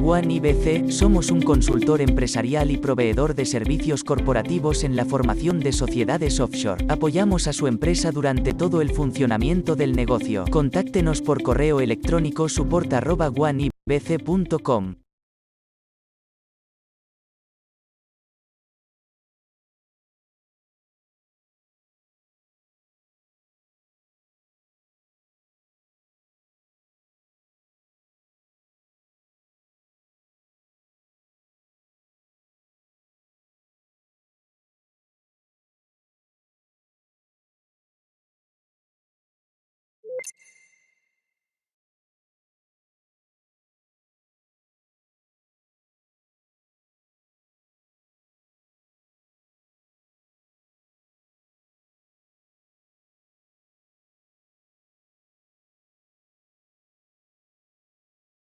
One IBC, somos un consultor empresarial y proveedor de servicios corporativos en la formación de sociedades offshore. Apoyamos a su empresa durante todo el funcionamiento del negocio. Contáctenos por correo electrónico support@oneibc.com.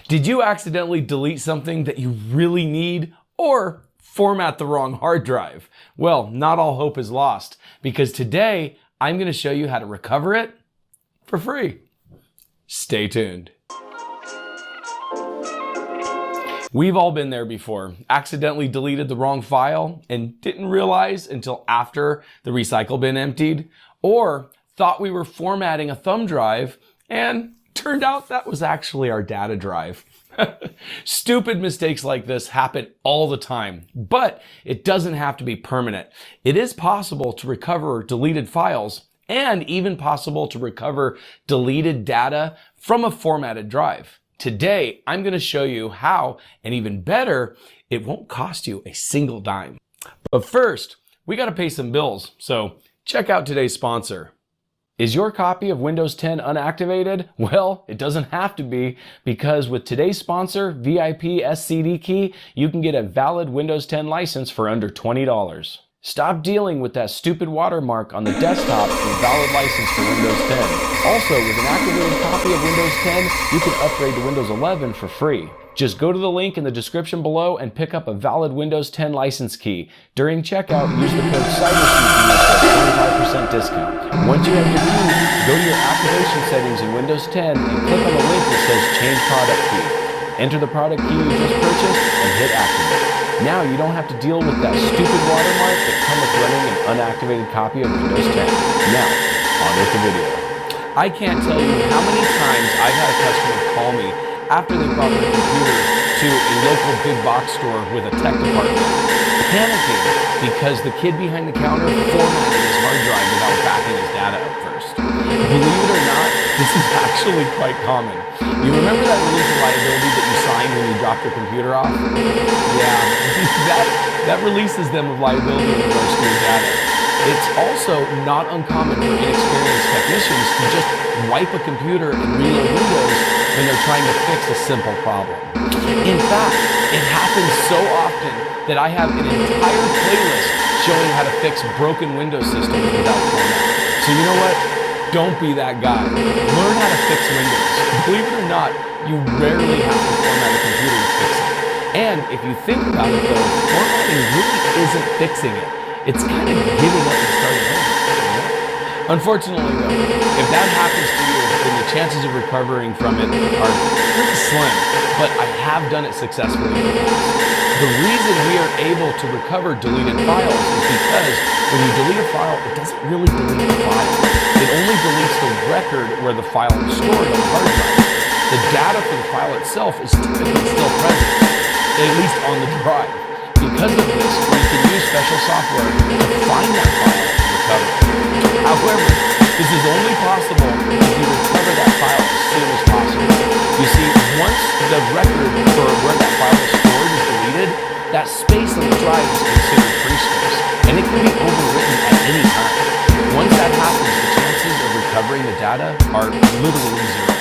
Did you accidentally delete something that you really need or format the wrong hard drive? Well, not all hope is lost, because today I'm going to show you how to recover it for free. Stay tuned. We've all been there before. Accidentally deleted the wrong file and didn't realize until after the recycle bin emptied, or thought we were formatting a thumb drive and turned out that was actually our data drive. Stupid mistakes like this happen all the time, but it doesn't have to be permanent. It is possible to recover deleted files and even possible to recover deleted data from a formatted drive. Today, I'm going to show you how, and even better, it won't cost you a single dime. But first, we got to pay some bills, so check out today's sponsor. Is your copy of Windows 10 unactivated? Well, it doesn't have to be, because with today's sponsor, VIP SCD Key, you can get a valid Windows 10 license for under $20. Stop dealing with that stupid watermark on the desktop for a valid license for Windows 10. Also, with an activated copy of Windows 10, you can upgrade to Windows 11 for free. Just go to the link in the description below and pick up a valid Windows 10 license key. During checkout, use the code CYBERCPD for a 25% discount. Once you have your key, go to your activation settings in Windows 10 and click on the link that says Change Product Key. Enter the product key you just purchased and hit Activate. Now you don't have to deal with that stupid watermark that comes with running an unactivated copy of Windows 10. Now, on with the video. I can't tell you how many times I've had a customer call me after they brought their computer to a local big box store with a tech department, panicking because the kid behind the counter formatted his hard drive without backing his data up first. Believe it or not, this is actually quite common. You remember that release of liability that you signed when you dropped your computer off? Yeah, that releases them of liability in regards to your data. It's also not uncommon for inexperienced technicians to just wipe a computer and reload Windows when they're trying to fix a simple problem. In fact, it happens so often that I have an entire playlist showing how to fix broken Windows systems without format. So you know what? Don't be that guy. Learn how to fix Windows. Believe it or not, you rarely have to format a computer to fix it. And if you think about it though, formatting really isn't fixing it. It's kind of giving up and starting over. Unfortunately though, if that happens to you, then the chances of recovering from it are pretty slim, but I have done it successfully in the past. The reason we are able to recover deleted files is because when you delete a file, it doesn't really delete the file. It only deletes the record where the file is stored on the hard drive. The data for the file itself is typically still present, at least on the drive. Because of this, we can use special software to find that file and recover it. However, this is only possible if you recover that file as soon as possible. You see, once the record for where that file is stored is deleted, that space on the drive is considered free space, and it can be overwritten at any time. Once that happens, the chances of recovering the data are literally zero.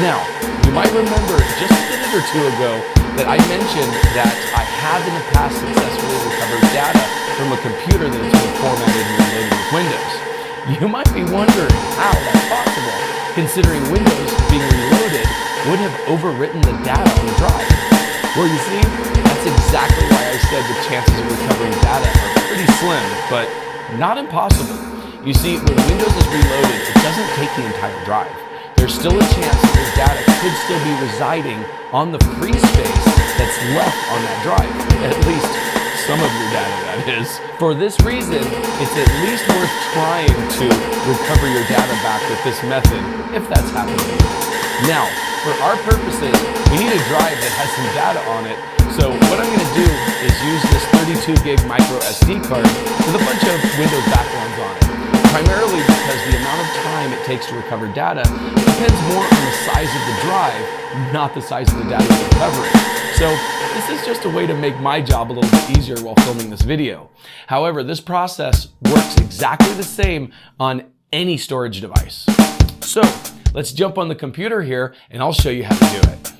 Now, you might remember just a minute or two ago that I mentioned that I have in the past successfully recovered data from a computer that has been formatted and reloaded with Windows. You might be wondering how that's possible, considering Windows being reloaded would have overwritten the data on the drive. Well, you see, that's exactly why I said the chances of recovering data are pretty slim, but not impossible. You see, when Windows is reloaded, it doesn't take the entire drive. There's still a chance that your data could still be residing on the free space that's left on that drive. At least some of your data, that is. For this reason, it's at least worth trying to recover your data back with this method, if that's happening. Now, for our purposes, we need a drive that has some data on it. So what I'm going to do is use this 32 gig micro SD card with a bunch of Windows backgrounds on it. Primarily because the amount of time it takes to recover data depends more on the size of the drive, not the size of the data you're recovering. So this is just a way to make my job a little bit easier while filming this video. However, this process works exactly the same on any storage device. So let's jump on the computer here and I'll show you how to do it.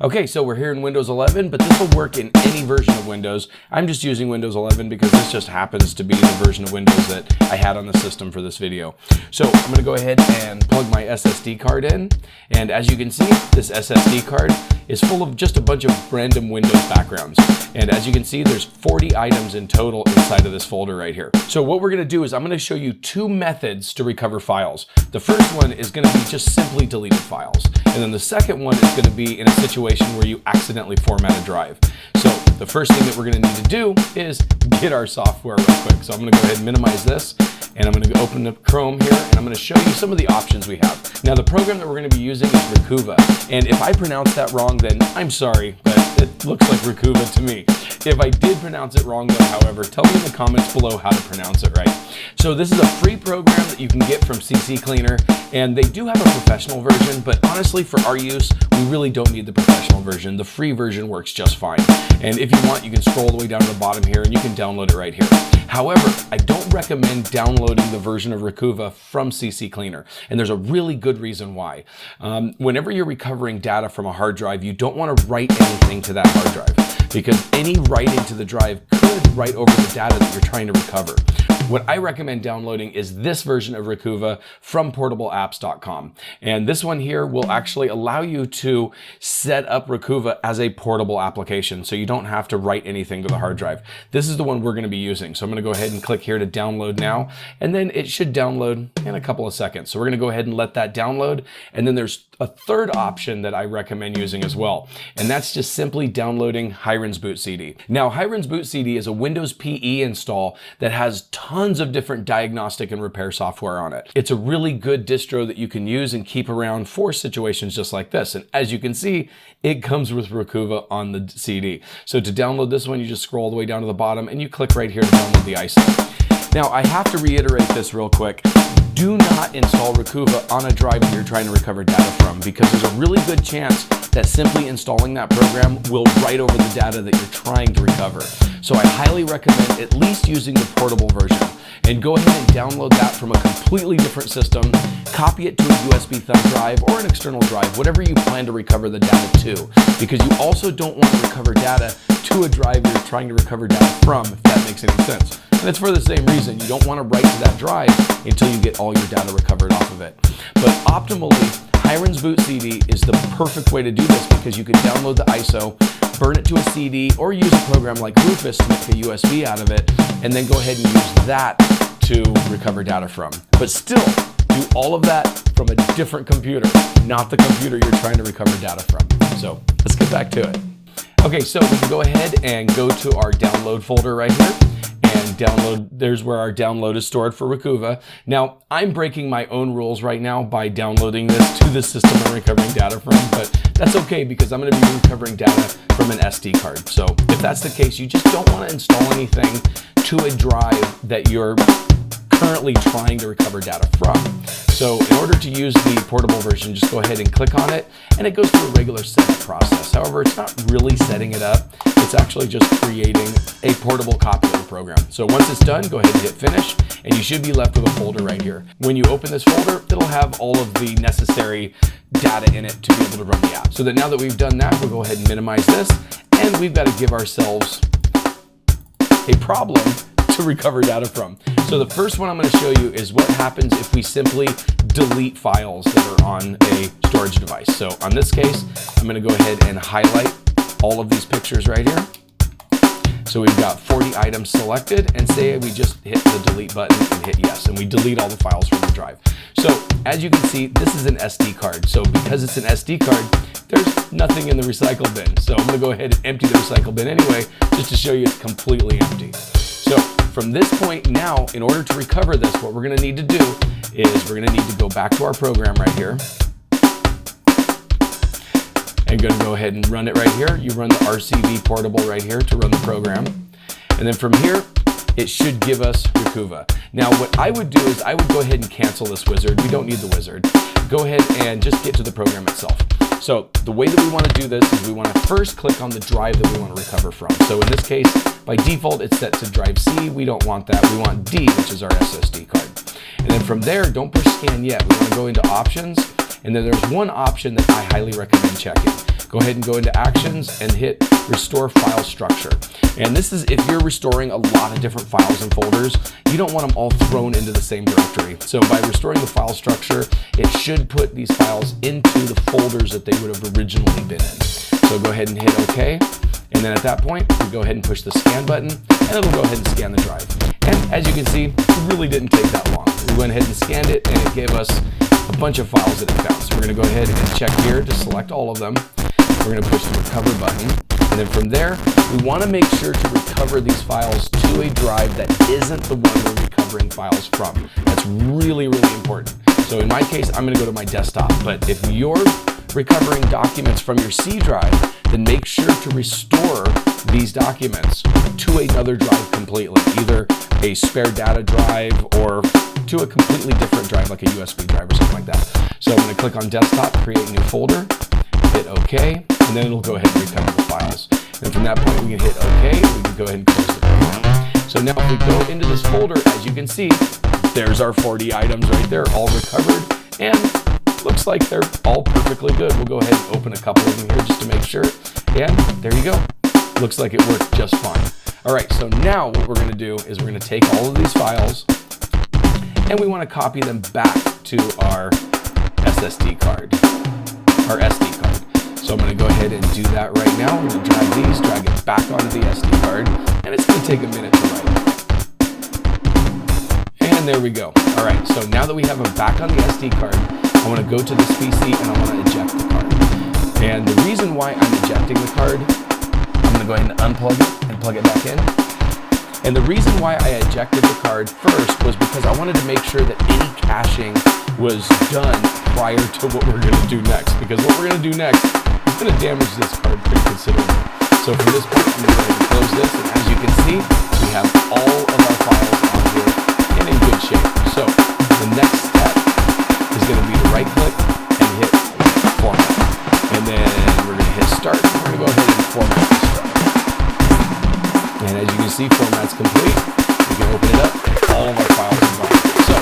Okay, so we're here in Windows 11, but this will work in any version of Windows. I'm just using Windows 11 because this just happens to be the version of Windows that I had on the system for this video. So I'm going to go ahead and plug my SSD card in. And as you can see, this SSD card is full of just a bunch of random Windows backgrounds. And as you can see, there's 40 items in total inside of this folder right here. So what we're going to do is I'm going to show you two methods to recover files. The first one is going to be just simply deleted files. And then the second one is going to be in a situation where you accidentally format a drive. So the first thing that we're going to need to do is get our software real quick. So I'm going to go ahead and minimize this, and I'm going to open up Chrome here, and I'm going to show you some of the options we have. Now the program that we're going to be using is Rakuva, and if I pronounce that wrong, then I'm sorry, but it looks like Rakuva to me. If I did pronounce it wrong though, however, tell me in the comments below how to pronounce it right. So this is a free program that you can get from CC Cleaner, and they do have a professional version, but honestly for our use, we really don't need the professional version. The free version works just fine. And if you want, you can scroll all the way down to the bottom here and you can download it right here. However, I don't recommend downloading the version of Rakuva from CC Cleaner, and there's a really good reason why. Whenever you're recovering data from a hard drive, you don't want to write anything to that hard drive, because any writing to the drive could write over the data that you're trying to recover. What I recommend downloading is this version of Rakuva from portableapps.com. And this one here will actually allow you to set up Rakuva as a portable application, so you don't have to write anything to the hard drive. This is the one we're going to be using. So I'm going to go ahead and click here to download now, and then it should download in a couple of seconds. So we're going to go ahead and let that download. And then there's a third option that I recommend using as well, and that's just simply downloading Hiren's Boot CD. Now, Hiren's Boot CD is a Windows PE install that has tons of different diagnostic and repair software on it. It's a really good distro that you can use and keep around for situations just like this. And as you can see, it comes with Rakuva on the CD. So to download this one, you just scroll all the way down to the bottom and you click right here to download the ISO. Now, I have to reiterate this real quick. Do not install Rakuva on a drive that you're trying to recover data from, because there's a really good chance that simply installing that program will write over the data that you're trying to recover. So I highly recommend at least using the portable version, and go ahead and download that from a completely different system, copy it to a USB thumb drive or an external drive, whatever you plan to recover the data to, because you also don't want to recover data to a drive you're trying to recover data from, if that makes any sense. And it's for the same reason. You don't want to write to that drive until you get all your data recovered off of it. But optimally, Hiren's Boot CD is the perfect way to do this, because you can download the ISO, burn it to a CD, or use a program like Rufus to make a USB out of it, and then go ahead and use that to recover data from. But still, do all of that from a different computer, not the computer you're trying to recover data from. So let's get back to it. Okay, so we can go ahead and go to our download folder right here. And download, there's where our download is stored for Rakuva. Now, I'm breaking my own rules right now by downloading this to the system I'm recovering data from, but that's okay, because I'm going to be recovering data from an SD card. So if that's the case, you just don't want to install anything to a drive that you're currently trying to recover data from. So in order to use the portable version, just go ahead and click on it, and it goes through a regular setup process. However, it's not really setting it up. It's actually just creating a portable copy of the program. So once it's done, go ahead and hit finish, and you should be left with a folder right here. When you open this folder, it'll have all of the necessary data in it to be able to run the app. So that now that we've done that, we'll go ahead and minimize this, and we've got to give ourselves a problem to recover data from. So the first one I'm going to show you is what happens if we simply delete files that are on a storage device. So on this case, I'm going to go ahead and highlight all of these pictures right here. So we've got 40 items selected, and say we just hit the delete button and hit yes, and we delete all the files from the drive. So as you can see, this is an SD card. So because it's an SD card, there's nothing in the recycle bin. So I'm gonna go ahead and empty the recycle bin anyway, just to show you it's completely empty. So from this point now, in order to recover this, what we're gonna need to do is we're gonna need to go back to our program right here. And gonna go ahead and run it right here. You run the RCV portable right here to run the program. And then from here, it should give us Recuva. Now what I would do is I would go ahead and cancel this wizard. We don't need the wizard. Go ahead and just get to the program itself. So the way that we want to do this is we want to first click on the drive that we want to recover from. So in this case, by default, it's set to drive C. We don't want that. We want D, which is our SSD card. And then from there, don't push scan yet. We want to go into options. And then there's one option that I highly recommend checking. Go ahead and go into actions and hit restore file structure. And this is if you're restoring a lot of different files and folders, you don't want them all thrown into the same directory. So by restoring the file structure, it should put these files into the folders that they would have originally been in. So go ahead and hit OK. And then at that point, we go ahead and push the scan button, and it'll go ahead and scan the drive. And as you can see, it really didn't take that long. We went ahead and scanned it, and it gave us a bunch of files that it found. So we're going to go ahead and check here to select all of them. We're going to push the recover button. And then from there, we want to make sure to recover these files to a drive that isn't the one we're recovering files from. That's really, really important. So in my case, I'm going to go to my desktop. But if you're recovering documents from your C drive, then make sure to restore these documents to another drive completely, either a spare data drive or to a completely different drive, like a USB drive or something like that. So I'm going to click on desktop, create new folder, hit OK, and then it'll go ahead and recover the files. And from that point, we can hit OK, and we can go ahead and close the program. So now if we go into this folder, as you can see, there's our 40 items right there, all recovered, and looks like they're all perfectly good. We'll go ahead and open a couple of them here just to make sure. And there you go. Looks like it worked just fine. All right, so now what we're going to do is we're going to take all of these files and we want to copy them back to our SSD card, our SD card. So I'm going to go ahead and do that right now. We're going to drag these, drag it back onto the SD card, and it's going to take a minute to write. And there we go. All right, so now that we have them back on the SD card, I want to go to this PC and I want to eject the card. And the reason why I'm ejecting the card, I'm going to go ahead and unplug it and plug it back in. And the reason why I ejected the card first was because I wanted to make sure that any caching was done prior to what we're going to do next. Because what we're going to do next is going to damage this card pretty considerably. So from this point, I'm going to go ahead and close this. And as you can see, we have all of our files on here and in good shape. So the next step is going to be to right click and hit format. And then we're going to hit start. We're going to go ahead and format this drive. And as you can see, format's complete. We can open it up. All of our files are gone. So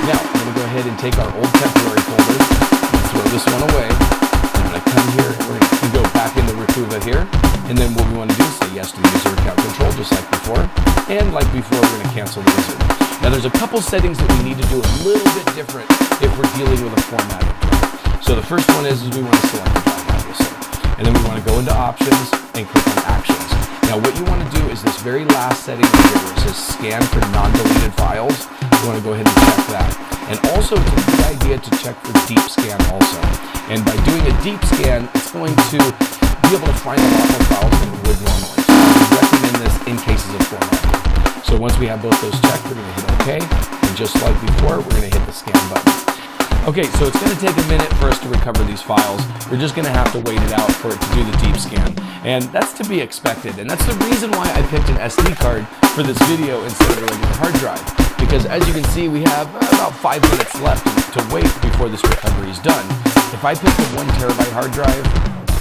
now I'm going to go ahead and take our old temporary folder and throw this one away. I'm going to come here and we're going to go back into Recuva here. And then what we want to do is say yes to the user account control, just like before. And like before, we're going to cancel the wizard. Now there's a couple settings that we need to do a little bit different if we're dealing with a formatted drive. So the first one is we want to select the drive, obviously. And then we want to go into options and click on actions. Now what you want to do is this very last setting right here where it says scan for non-deleted files. You want to go ahead and check that. And also it's a good idea to check for deep scan also. And by doing a deep scan, it's going to be able to find a lot more files than it would normally. So I would recommend this in cases of formatting. So once we have both those checked, we're going to hit OK. And just like before, we're going to hit the scan button. Okay, so it's going to take a minute for us to recover these files. We're just going to have to wait it out for it to do the deep scan. And that's to be expected. And that's the reason why I picked an SD card for this video instead of a regular hard drive. Because as you can see, we have about 5 minutes left to wait before this recovery is done. If I picked a 1 terabyte hard drive,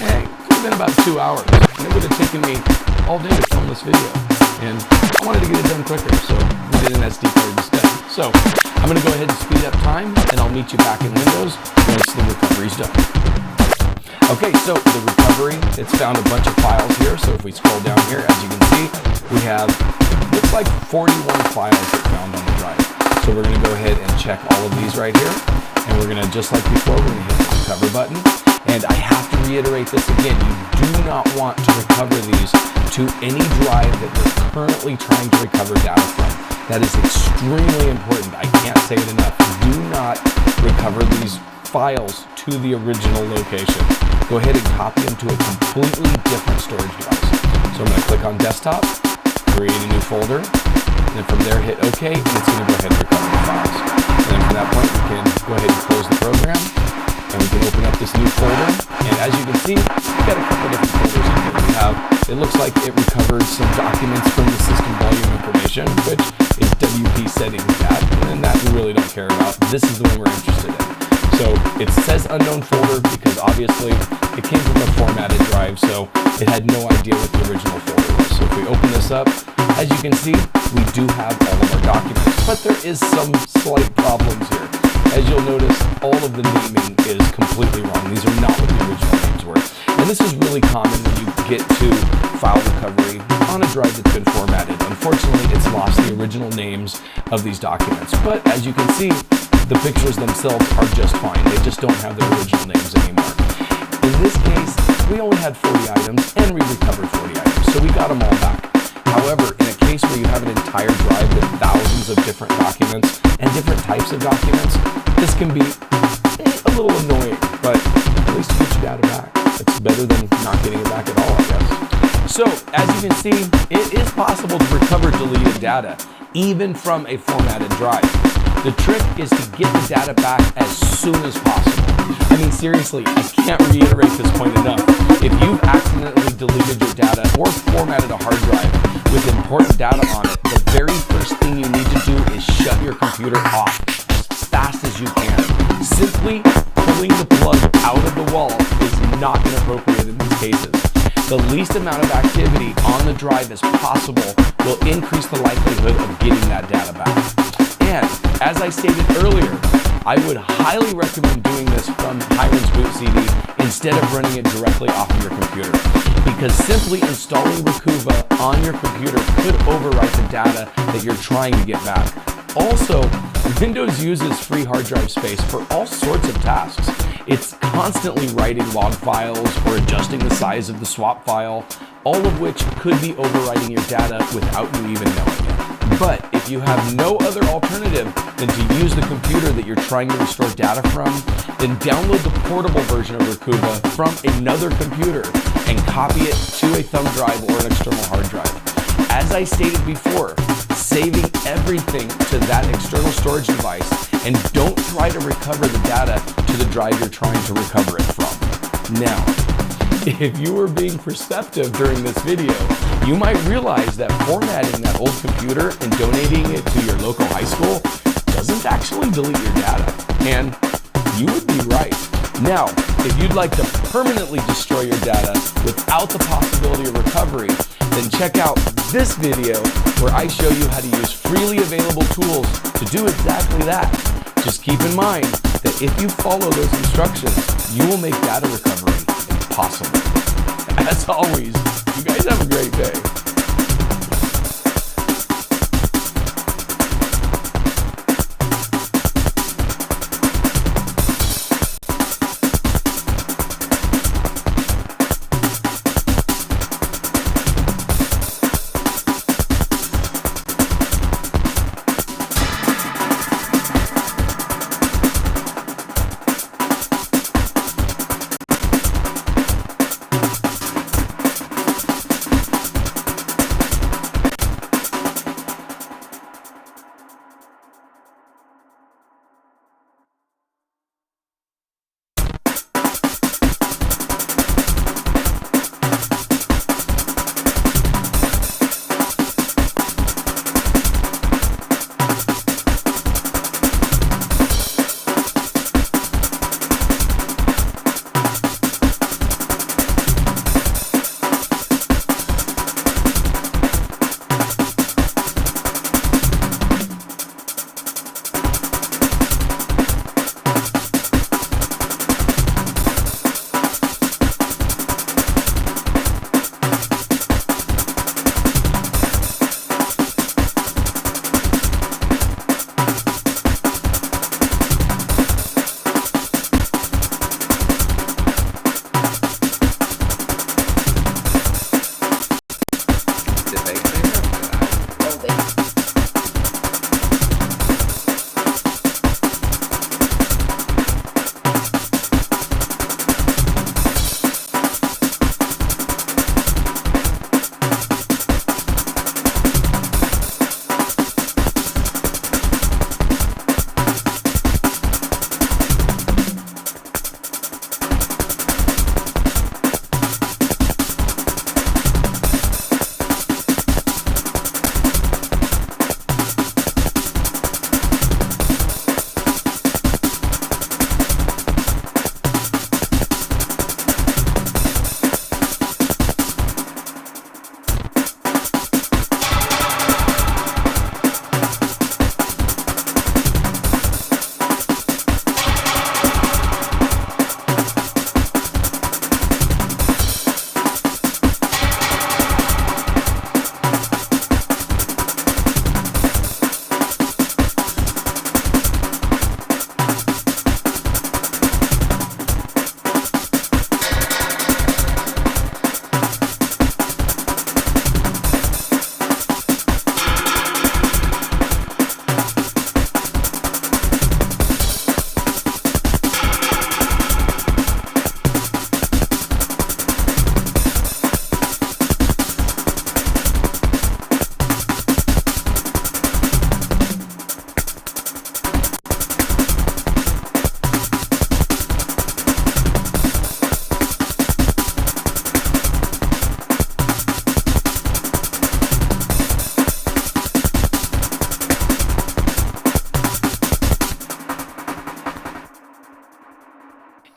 it could have been about 2 hours. And it would have taken me all day to film this video. And I wanted to get it done quicker, so we did an SD card instead. So I'm going to go ahead and speed up time, and I'll meet you back in Windows once the recovery's done. Okay, so the recovery, it's found a bunch of files here. So if we scroll down here, as you can see, we have, looks like 41 files that found on the drive. So we're going to go ahead and check all of these right here. And we're going to, just like before, we're going to hit the recover button. And I have to reiterate this again, you do not want to recover these to any drive that you're currently trying to recover data from. That is extremely important. I can't say it enough. Do not recover these files to the original location. Go ahead and copy them to a completely different storage device. So I'm going to click on desktop, create a new folder, and then from there hit OK, and it's going to go ahead and recover the files. And then from that point, we can go ahead and close the program, and we can open up this new folder. And as you can see, we've got a couple different folders in here. We have, it looks like it recovered some documents from the system volume information, which is WP settings that, and that we really don't care about. This is the one we're interested in. So it says unknown folder because obviously it came from a formatted drive, so it had no idea what the original folder was. So if we open this up, as you can see, we do have all of our documents, but there is some slight problems here. As you'll notice, all of the naming is completely wrong. These are not what the original names were. And this is really common when you get to file recovery on a drive that's been formatted. Unfortunately, it's lost the original names of these documents. But as you can see, the pictures themselves are just fine. They just don't have their original names anymore. In this case, we only had 40 items and we recovered 40 items, so we got them all back. However, in a case where you have an entire drive with thousands of different documents and different types of documents, this can be a little annoying, but at least you get your data back. It's better than not getting it back at all, I guess. So, as you can see, it is possible to recover deleted data, even from a formatted drive. The trick is to get the data back as soon as possible. I mean, seriously, I can't reiterate this point enough. If you've accidentally deleted your data or formatted a hard drive with important data on it, the very first thing you need to do is shut your computer off as fast as you can. Simply pulling the plug out of the wall is not inappropriate in these cases. The least amount of activity on the drive as possible will increase the likelihood of getting that data back. And as I stated earlier, I would highly recommend doing this from Hiren's boot CD instead of running it directly off of your computer, because simply installing Recuva on your computer could overwrite the data that you're trying to get back. Also, Windows uses free hard drive space for all sorts of tasks. It's constantly writing log files or adjusting the size of the swap file, all of which could be overwriting your data without you even knowing it. But if you have no other alternative than to use the computer that you're trying to restore data from, then download the portable version of Recuva from another computer and copy it to a thumb drive or an external hard drive. As I stated before, saving everything to that external storage device, and don't try to recover the data to the drive you're trying to recover it from. Now, if you were being perceptive during this video, you might realize that formatting that old computer and donating it to your local high school doesn't actually delete your data. And you would be right. Now, if you'd like to permanently destroy your data without the possibility of recovery, then check out this video where I show you how to use freely available tools to do exactly that. Just keep in mind that if you follow those instructions, you will make data recovery impossible. As always, you guys have a great day.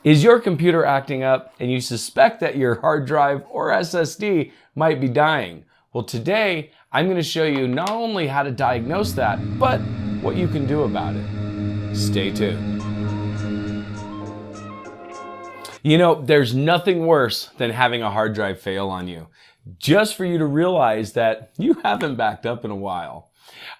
Is your computer acting up and you suspect that your hard drive or SSD might be dying? Well, today I'm going to show you not only how to diagnose that, but what you can do about it. Stay tuned. You know, there's nothing worse than having a hard drive fail on you, just for you to realize that you haven't backed up in a while.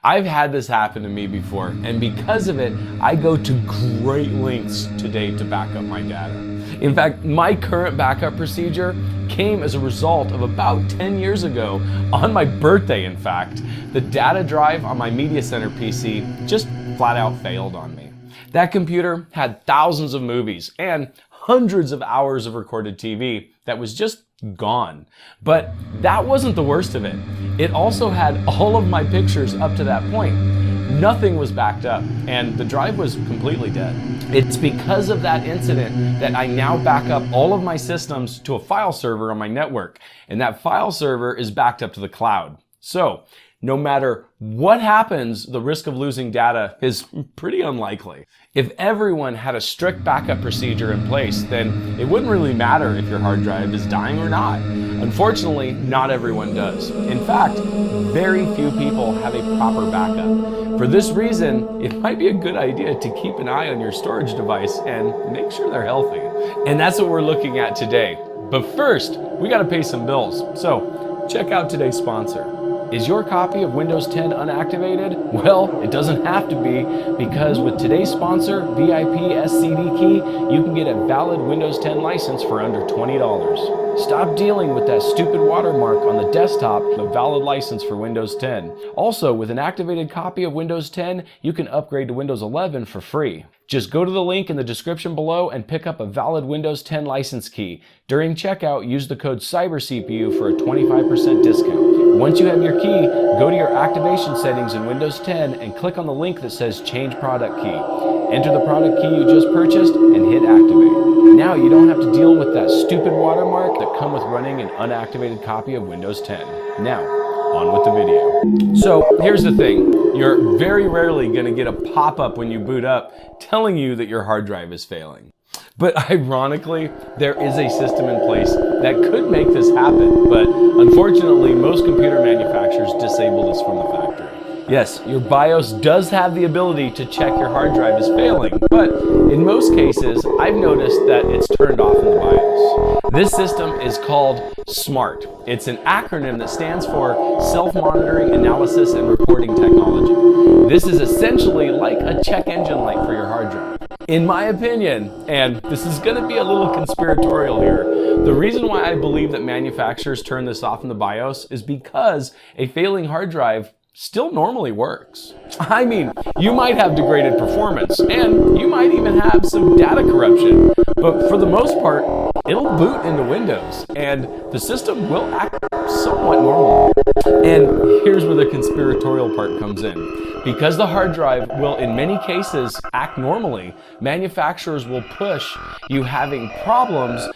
I've had this happen to me before, and because of it, I go to great lengths today to back up my data. In fact, my current backup procedure came as a result of about 10 years ago, on my birthday in fact. The data drive on my media center PC just flat out failed on me. That computer had thousands of movies and hundreds of hours of recorded TV that was just gone. But that wasn't the worst of it. It also had all of my pictures up to that point. Nothing was backed up, and the drive was completely dead. It's because of that incident that I now back up all of my systems to a file server on my network, and that file server is backed up to the cloud. So, no matter what happens, the risk of losing data is pretty unlikely. If everyone had a strict backup procedure in place, then it wouldn't really matter if your hard drive is dying or not. Unfortunately, not everyone does. In fact, very few people have a proper backup. For this reason, it might be a good idea to keep an eye on your storage device and make sure they're healthy. And that's what we're looking at today. But first, we gotta pay some bills. So check out today's sponsor. Is your copy of Windows 10 unactivated? Well, it doesn't have to be, because with today's sponsor, VIP SCD Key, you can get a valid Windows 10 license for under $20. Stop dealing with that stupid watermark on the desktop with a valid license for Windows 10. Also, with an activated copy of Windows 10, you can upgrade to Windows 11 for free. Just go to the link in the description below and pick up a valid Windows 10 license key. During checkout, use the code CYBERCPU for a 25% discount. Once you have your key, go to your activation settings in Windows 10 and click on the link that says Change Product Key. Enter the product key you just purchased and hit Activate. Now you don't have to deal with that stupid watermark that comes with running an unactivated copy of Windows 10. Now, on with the video. So here's the thing. You're very rarely going to get a pop-up when you boot up telling you that your hard drive is failing. But ironically, there is a system in place that could make this happen, but unfortunately, most computer manufacturers disable this from the factory. Yes, your BIOS does have the ability to check your hard drive is failing, but in most cases, I've noticed that it's turned off in the BIOS. This system is called SMART. It's an acronym that stands for Self-Monitoring Analysis and Reporting Technology. This is essentially like a check engine light for your hard drive. In my opinion, and this is going to be a little conspiratorial here, the reason why I believe that manufacturers turn this off in the BIOS is because a failing hard drive still normally works. I mean, you might have degraded performance, and you might even have some data corruption, but for the most part, it'll boot into Windows, and the system will act somewhat normally. And here's where the conspiratorial part comes in. Because the hard drive will, in many cases, act normally, manufacturers will push you having problems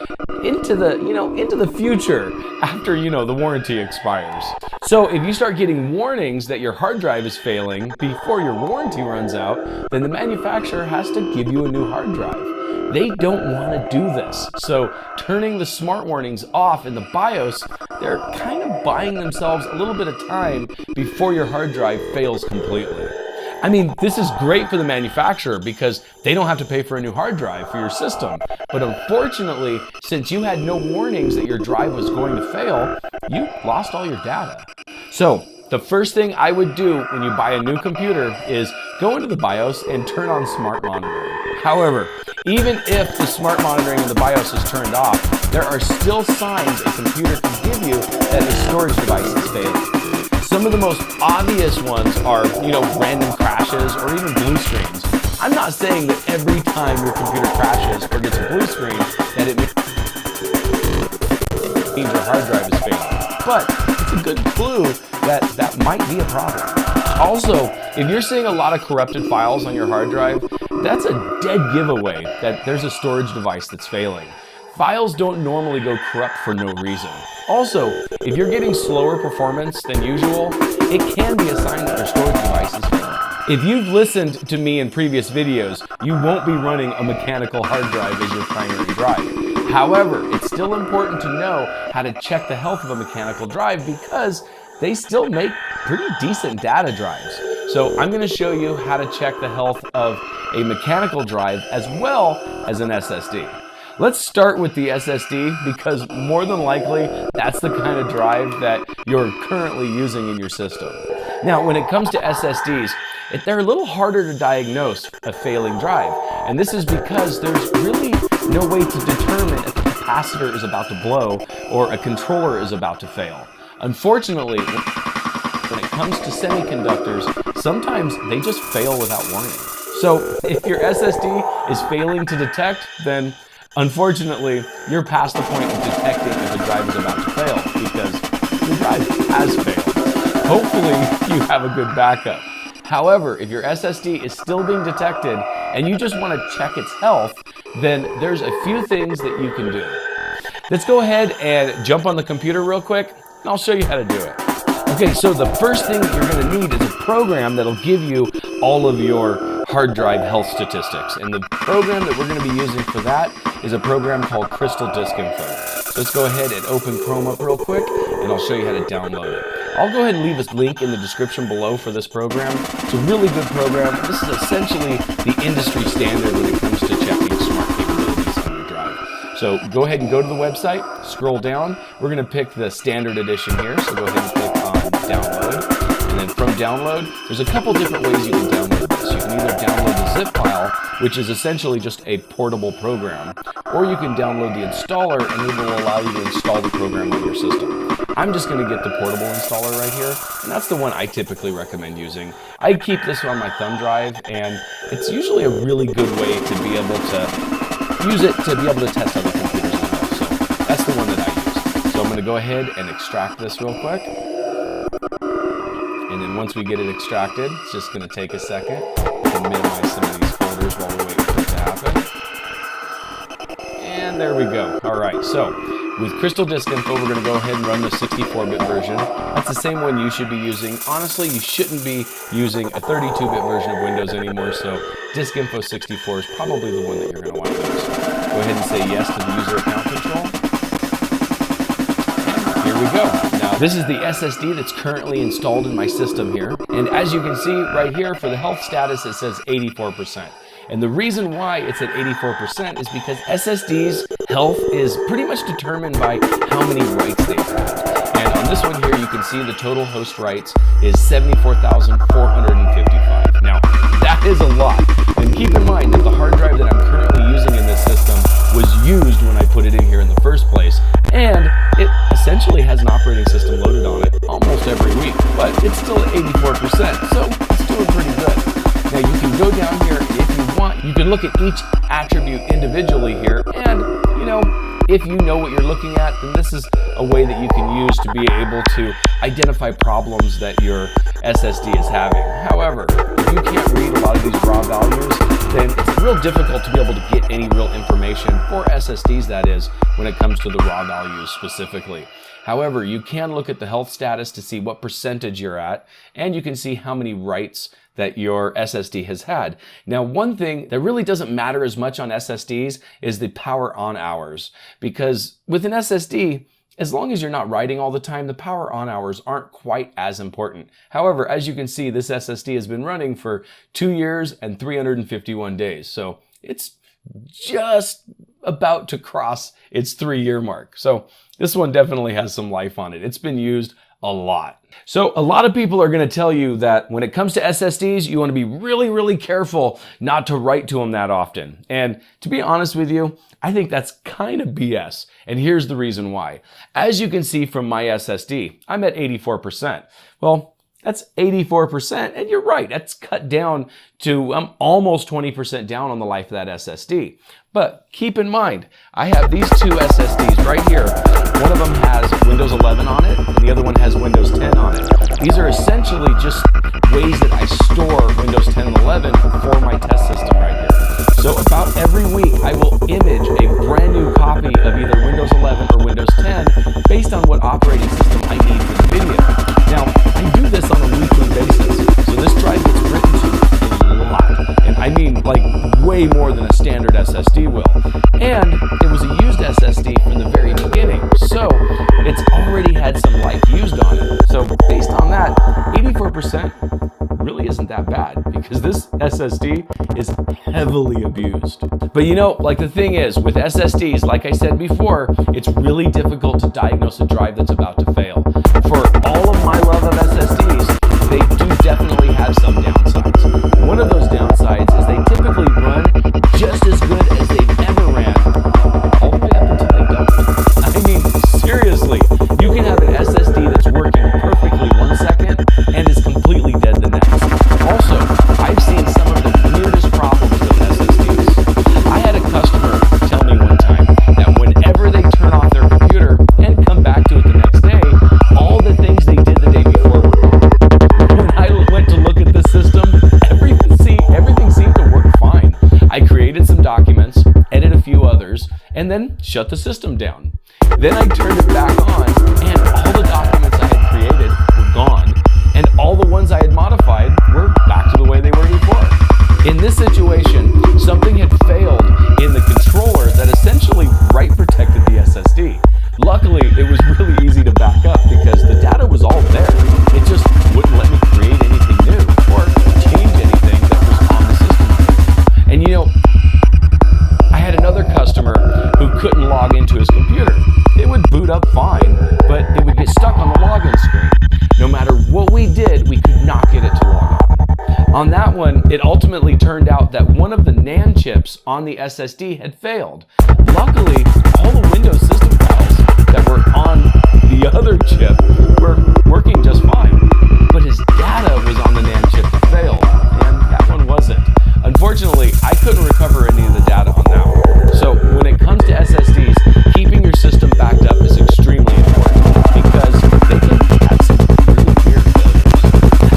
into the future after, the warranty expires. So if you start getting warnings that your hard drive is failing before your warranty runs out, then the manufacturer has to give you a new hard drive. They don't want to do this. So turning the smart warnings off in the BIOS, they're kind of buying themselves a little bit of time before your hard drive fails completely. I mean, this is great for the manufacturer because they don't have to pay for a new hard drive for your system. But unfortunately, since you had no warnings that your drive was going to fail, you lost all your data. So the first thing I would do when you buy a new computer is go into the BIOS and turn on smart monitoring. However, even if the smart monitoring in the BIOS is turned off, there are still signs a computer can give you that the storage device is failing. Some of the most obvious ones are, random crashes or even blue screens. I'm not saying that every time your computer crashes or gets a blue screen that it means your hard drive is failing, but it's a good clue that that might be a problem. Also, if you're seeing a lot of corrupted files on your hard drive, that's a dead giveaway that there's a storage device that's failing. Files don't normally go corrupt for no reason. Also, if you're getting slower performance than usual, it can be a sign that your storage device is failing. If you've listened to me in previous videos, you won't be running a mechanical hard drive as your primary drive. However, it's still important to know how to check the health of a mechanical drive because they still make pretty decent data drives. So I'm going to show you how to check the health of a mechanical drive as well as an SSD. Let's start with the SSD because more than likely that's the kind of drive that you're currently using in your system. Now, when it comes to SSDs, they're a little harder to diagnose a failing drive. And this is because there's really no way to determine if a capacitor is about to blow or a controller is about to fail. Unfortunately, when it comes to semiconductors, sometimes they just fail without warning. So if your SSD is failing to detect, then unfortunately, you're past the point of detecting if the drive is about to fail because the drive has failed. Hopefully, you have a good backup. However, if your SSD is still being detected and you just want to check its health, then there's a few things that you can do. Let's go ahead and jump on the computer real quick, and I'll show you how to do it. Okay, so the first thing that you're going to need is a program that'll give you all of your hard drive health statistics. And the program that we're going to be using for that is a program called Crystal Disk Info. So let's go ahead and open Chrome up real quick, and I'll show you how to download it. I'll go ahead and leave a link in the description below for this program. It's a really good program. This is essentially the industry standard when it comes to checking smart capabilities on your drive. So go ahead and go to the website, scroll down. We're going to pick the standard edition here, so go ahead and click on download. And then from download, there's a couple different ways you can download this. You can either download the zip file, which is essentially just a portable program, or you can download the installer and it will allow you to install the program on your system. I'm just going to get the portable installer right here, and that's the one I typically recommend using. I keep this on my thumb drive, and it's usually a really good way to be able to use it to be able to test other computers as well. So that's the one that I use. So I'm going to go ahead and extract this real quick. And then once we get it extracted, it's just going to take a second to minimize some of these folders while we're waiting for it to happen. And there we go. All right, so with Crystal Disk Info, we're going to go ahead and run the 64-bit version. That's the same one you should be using. Honestly, you shouldn't be using a 32-bit version of Windows anymore, so Disk Info 64 is probably the one that you're going to want to use. Go ahead and say yes to the user account control. And here we go. Now, this is the SSD that's currently installed in my system here. And as you can see right here, for the health status, it says 84%. And the reason why it's at 84% is because SSD's health is pretty much determined by how many writes they've had. And on this one here, you can see the total host writes is 74,455. Now, that is a lot. And keep in mind that the hard drive that I'm currently using in this system was used when I put it in here in the first place. And it essentially has an operating system loaded on it almost every week. But it's still at 84%, so it's doing pretty good. Now you can go down here, and if you want, you can look at each attribute individually here, and if you know what you're looking at, then this is a way that you can use to be able to identify problems that your SSD is having. However, if you can't read a lot of these raw values, then it's real difficult to be able to get any real information for SSDs, that is, when it comes to the raw values specifically. However, you can look at the health status to see what percentage you're at, and you can see how many writes that your SSD has had. Now, one thing that really doesn't matter as much on SSDs is the power on hours, because with an SSD, as long as you're not writing all the time, the power on hours aren't quite as important. However, as you can see, this SSD has been running for 2 years and 351 days. So it's just about to cross its 3-year mark. So this one definitely has some life on it. It's been used a lot. So a lot of people are going to tell you that when it comes to SSDs, you want to be really, really careful not to write to them that often. And to be honest with you, I think that's kind of BS. And here's the reason why. As you can see from my SSD, I'm at 84%. Well, that's 84%, and you're right, that's cut down to almost 20% down on the life of that SSD. But keep in mind, I have these two SSDs right here. One of them has Windows 11 on it, and the other one has Windows 10 on it. These are essentially just ways that I store Windows 10 and 11 for my test system right here. So about every week, I will image a brand new copy of either Windows 11 or Windows 10 based on what operating system I need for the video. Now, I do this on a weekly basis, so this drive gets written to 4% really isn't that bad because this SSD is heavily abused. But you know, like the thing is with SSDs, like I said before, it's really difficult to diagnose a drive that's about to fail. For all of my love of SSDs, they do definitely have some downsides. One of those downsides is they typically run just as good as they've ever ran, all the way up until they don't. I mean, seriously, you can have an SSD that's working perfectly 1 second and is completely dead the next. Also, I've seen some of the weirdest problems with SSDs. I had a customer tell me one time that whenever they turn off their computer and come back to it the next day, all the things they did the day before were gone. When I went to look at the system, everything seemed to work fine. I created some documents, edited a few others, and then shut the system down. Then I turned it back on, and all the documents I had created were gone, and all the ones I had modified were back to the way they were before. In this situation, something had failed in the controller that essentially write protected the SSD. Luckily, it was really easy to back up because the data was all there. It just wouldn't let me create anything new or change anything that was on the system. And you know, I had another customer who couldn't log into his computer. It would boot up fine, but it would get stuck on the login screen. No matter what we did, we could not get it to log on. On that one, it ultimately turned out that one of the NAND chips on the SSD had failed. Luckily, all the Windows system files that were on the other chip were working just fine. But his data was on the NAND chip that failed, and that one wasn't. Unfortunately, I couldn't recover any of the data on that one. So when it comes to SSDs, keeping your system backed up is extremely important because they can have some really weird failures.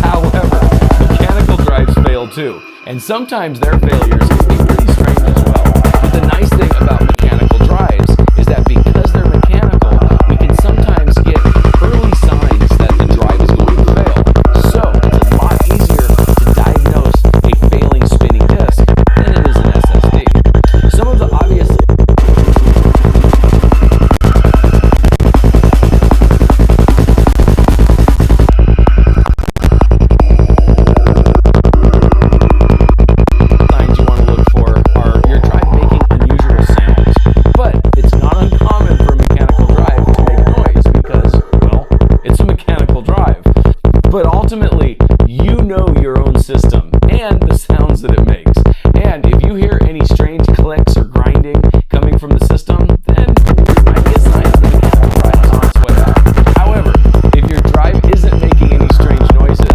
However, mechanical drives fail too, and sometimes their failures can be pretty strange as well. But the nice thing about mechanical drives is that because they're mechanical, we can sometimes get early signs that the drive is going to fail. So it's a lot easier to diagnose a failing spinning disk than it is an SSD. Some of the obvious signs you want to look for are your drive making unusual sounds. But it's not uncommon for a mechanical drive to make noise because, well, it's a mechanical drive. But ultimately, you know your own system and the sounds that it makes. And if you hear any strange clicks or grinding coming from the system, then it might be a sign that the mechanical drive is on its way out. However, if your drive isn't making any strange noises,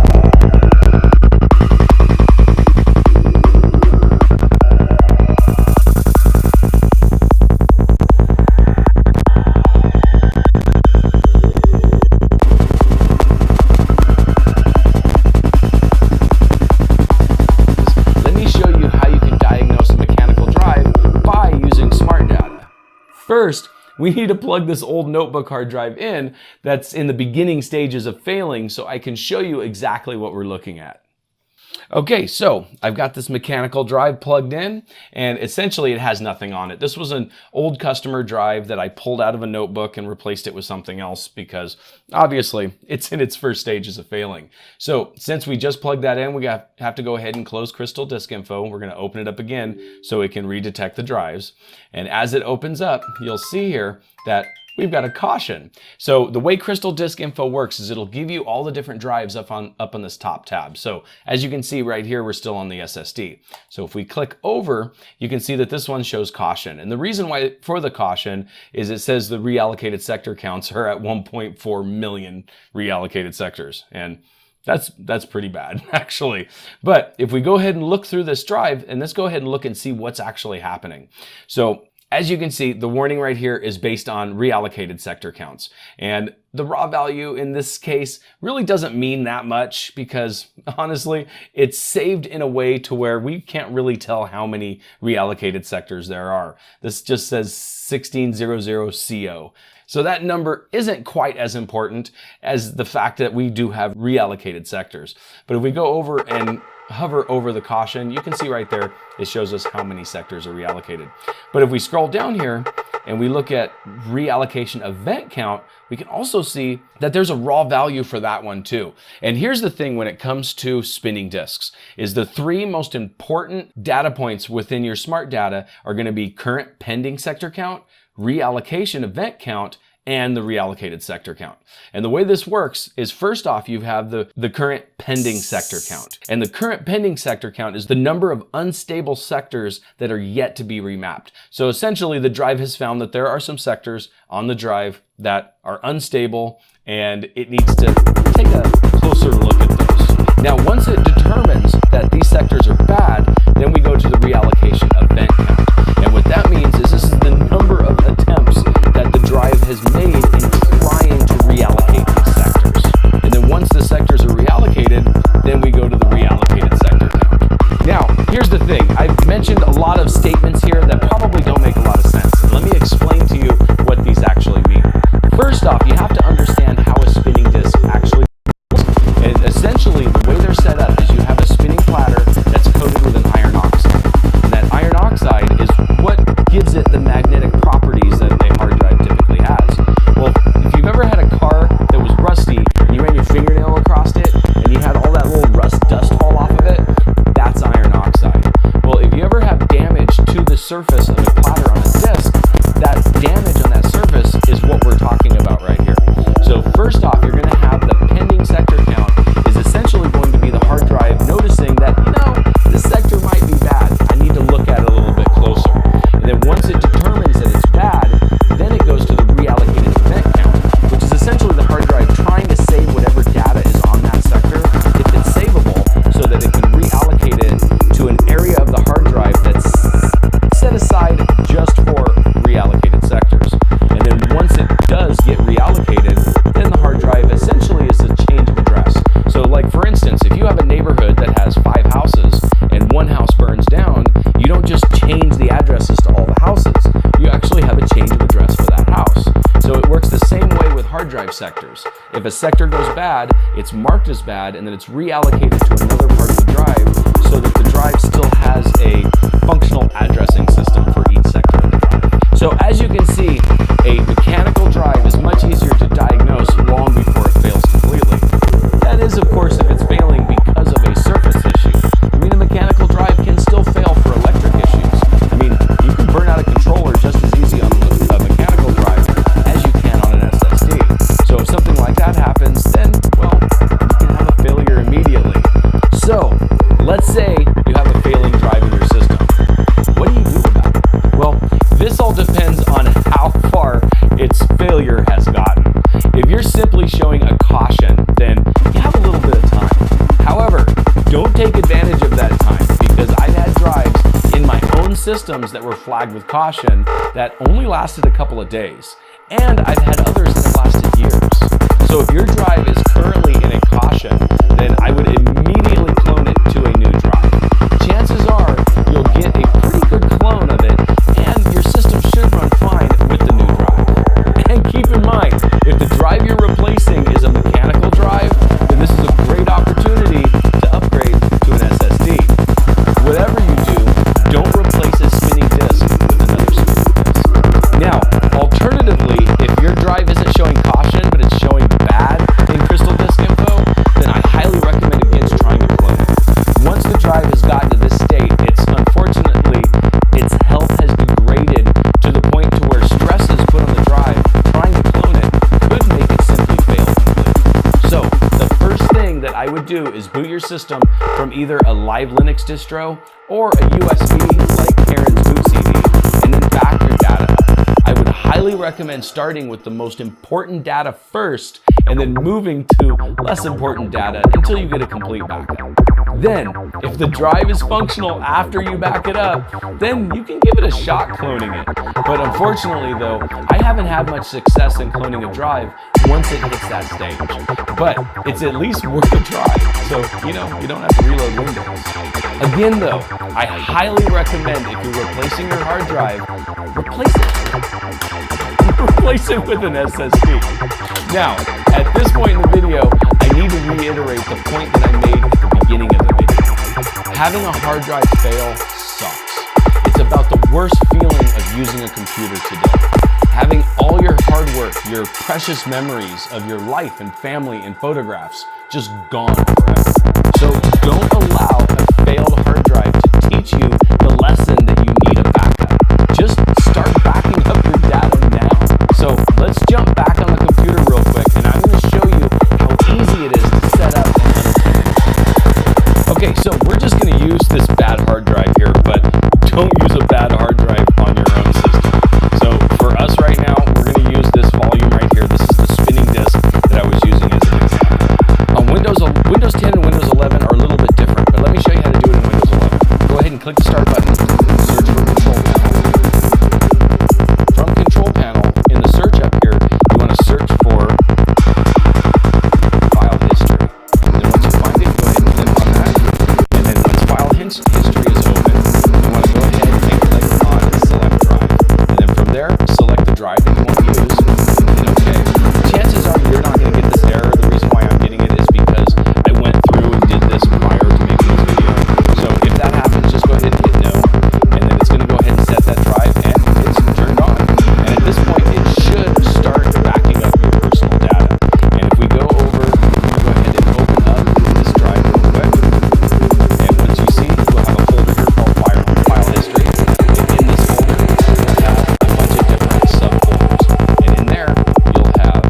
let me show you how you can diagnose a mechanical drive by using smart data. First, we need to plug this old notebook hard drive in that's in the beginning stages of failing so I can show you exactly what we're looking at. Okay, so I've got this mechanical drive plugged in and essentially it has nothing on it. This was an old customer drive that I pulled out of a notebook and replaced it with something else because obviously it's in its first stages of failing. So since we just plugged that in, we have to go ahead and close Crystal Disk Info. We're going to open it up again so it can redetect the drives. And as it opens up, you'll see here that we've got a caution. So the way Crystal Disk Info works is it'll give you all the different drives up on this top tab. So as you can see right here, we're still on the SSD. So if we click over, you can see that this one shows caution. And the reason why for the caution is it says the reallocated sector counts are at 1.4 million reallocated sectors. And that's pretty bad, actually. But if we go ahead and look through this drive, and let's go ahead and look and see what's actually happening. So as you can see, the warning right here is based on reallocated sector counts. And the raw value in this case really doesn't mean that much because honestly, it's saved in a way to where we can't really tell how many reallocated sectors there are. This just says 1600CO. So that number isn't quite as important as the fact that we do have reallocated sectors. But if we go over and hover over the caution, you can see right there, it shows us how many sectors are reallocated. But if we scroll down here and we look at reallocation event count, we can also see that there's a raw value for that one too. And here's the thing when it comes to spinning disks, is the three most important data points within your smart data are going to be current pending sector count, reallocation event count, and the reallocated sector count. And the way this works is, first off, you have the current pending sector count. And the current pending sector count is the number of unstable sectors that are yet to be remapped. So essentially, the drive has found that there are some sectors on the drive that are unstable, and it needs to take a closer look at those. Now, once it determines that these sectors are bad, then we go to the reallocation event count. And what that means is this is the number of attempts that the drive has made in trying to reallocate these sectors. And then once the sectors are reallocated, then we go to the reallocated sector count. Now, here's the thing. I've mentioned a lot of statements here that probably don't make a lot of sense. And let me explain to you what these actually mean. First off, you have to understand how a spinning disk actually works. And essentially, the way they're set up is you have a spinning platter that's coated with an iron oxide. And that iron oxide is what gives it the magnetic properties that a hard drive typically has. Well, if you've ever had a car that was rusty, and you ran your fingernail across it, and you had all that little rust dust fall off of it, that's iron oxide. Well, if you ever have damage to the surface of a platter on a disk, that damage on that surface is what we're talking about right here. So first off, you're going to have the pending sector count is essentially going to be the hard drive noticing that, this sector might be bad. I need to look at it a little bit closer. And then once it determines that it's bad, then it goes to the reallocated event count, which is essentially the hard drive trying to save whatever data is on that sector, if it's savable, so that it can reallocate it to an area of the hard drive that's set aside just for reallocated sectors. And then once it does get reallocated, then the hard drive essentially is a change of address. So like for instance, if you have a neighborhood that has 5 houses and one house burns down, you don't just change the addresses to all the houses. You actually have a change of address for that house. So it works the same way with hard drive sectors. If a sector goes bad, it's marked as bad, and then it's reallocated to another part of the drive so that the drive still has a functional addressing system for each sector of the drive. So as you can see, a mechanical drive is much easier to diagnose long before it fails completely. That is, of course, if it's failing because of a surface issue. I mean, a mechanical drive can still fail for electric issues. I mean, you can burn out a controller just as easy on a mechanical drive as you can on an SSD. So if something like that happens, then, well, you can have a failure immediately. So, let's say you have a failing drive in your system. What do you do about it? Well, this all depends on how far its failure has gotten. If you're simply showing a caution, then you have a little bit of time. However, don't take advantage of that time, because I've had drives in my own systems that were flagged with caution that only lasted a couple of days. And I've had others that have lasted years. So if your drive is currently in a caution, then I would immediately clone it to a new drive. Chances are you'll get a pretty good clone of it, and your system should run fine with the new drive. And keep in mind, if the drive you're replacing is a mechanical drive, then this is a great opportunity to upgrade to an SSD. Whatever you do, don't replace a spinning disk with another spinning disk. Now, alternatively, if your drive isn't showing caution, but it's showing bad in crystal disk info, then I highly recommend against trying to clone it. Once the drive has gotten to this state, unfortunately, its health has degraded to the point to where stress is put on the drive. Trying to clone it could make it simply fail completely. So, the first thing that I would do is boot your system from either a live Linux distro or a USB like Karen's boot CD, and then back your data up. I would highly recommend starting with the most important data first, and then moving to less important data until you get a complete backup. Then, if the drive is functional after you back it up, then you can give it a shot cloning it. But unfortunately though, I haven't had much success in cloning a drive once it hits that stage. But it's at least worth a try, so you don't have to reload Windows. Again though, I highly recommend if you're replacing your hard drive, replace it with an SSD. Now, at this point in the video, I need to reiterate the point that I made at the beginning of the video. Having a hard drive fail sucks. It's about the worst feeling of using a computer today. Having all your hard work, your precious memories of your life and family and photographs just gone forever. So don't allow a failed hard drive to teach you the lesson that you need a backup. Just start backing up your data now. So let's jump back on the computer real quick, and I'm going to show you how easy it is to set up and unattended. Okay, so we're just going to use this bad hard drive here, but don't use a bad hard drive on your own system. So for us right now, we're going to use this volume right here. This is the spinning disk that I was using as an example. Windows 10 and Windows 11 are a little bit different, but let me show you how to do it in Windows 11. Go ahead and click the Start button, search for Control Panel. From Control Panel, in the search up here, you want to search for File History. And then once you find it, go ahead and click on that. And then once File History is open, you want to go ahead and click on Select Drive. And then from there, select the drive that you want to use. And okay. Chances are you're not going to get this error. The reason why I'm getting it is because I went through and did this prior to making this video. So if that happens, just go ahead and hit no. And then it's going to go ahead and set that drive, and it's turned on. And at this point, it should start backing up your personal data. And if we go over, go ahead and open up this drive real quick. And once you see, we'll have a folder here called File History. And in this folder, you'll have a bunch of different subfolders. And in there, you'll have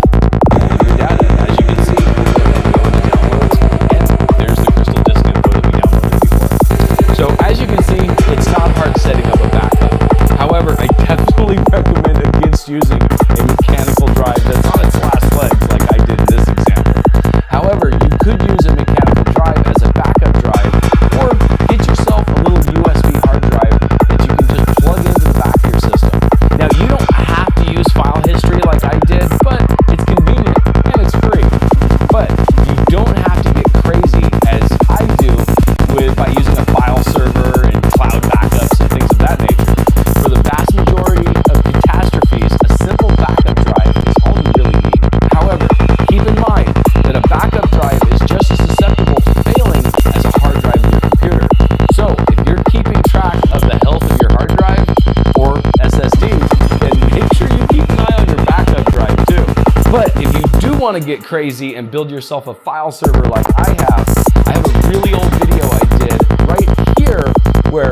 all of your data. As you can see, we'll go ahead and go into downloads. And there's the crystal disk info that we downloaded before. So as you can see, it's not hard setting up a backup. However, I definitely recommend against using a mechanical drive that's on its last legs like I did in this example. However, you could use a mechanical drive as a backup drive, or get yourself a little USB hard drive that you can just plug into the back of your system. Now, you don't have to use file history like I did, but it's convenient and it's free. But you don't have to get crazy as I do by using a file server and cloud backups and things of that nature. For the vast majority of catastrophes, a simple backup drive is all you really need. However, keep in mind that a backup drive is just as susceptible to failing as a hard drive in your computer. So if you're keeping track of the health of your hard drive or SSD, then make sure you keep an eye on your backup drive too. But if you do want to get crazy and build yourself a file server like I have a really old video I did right here where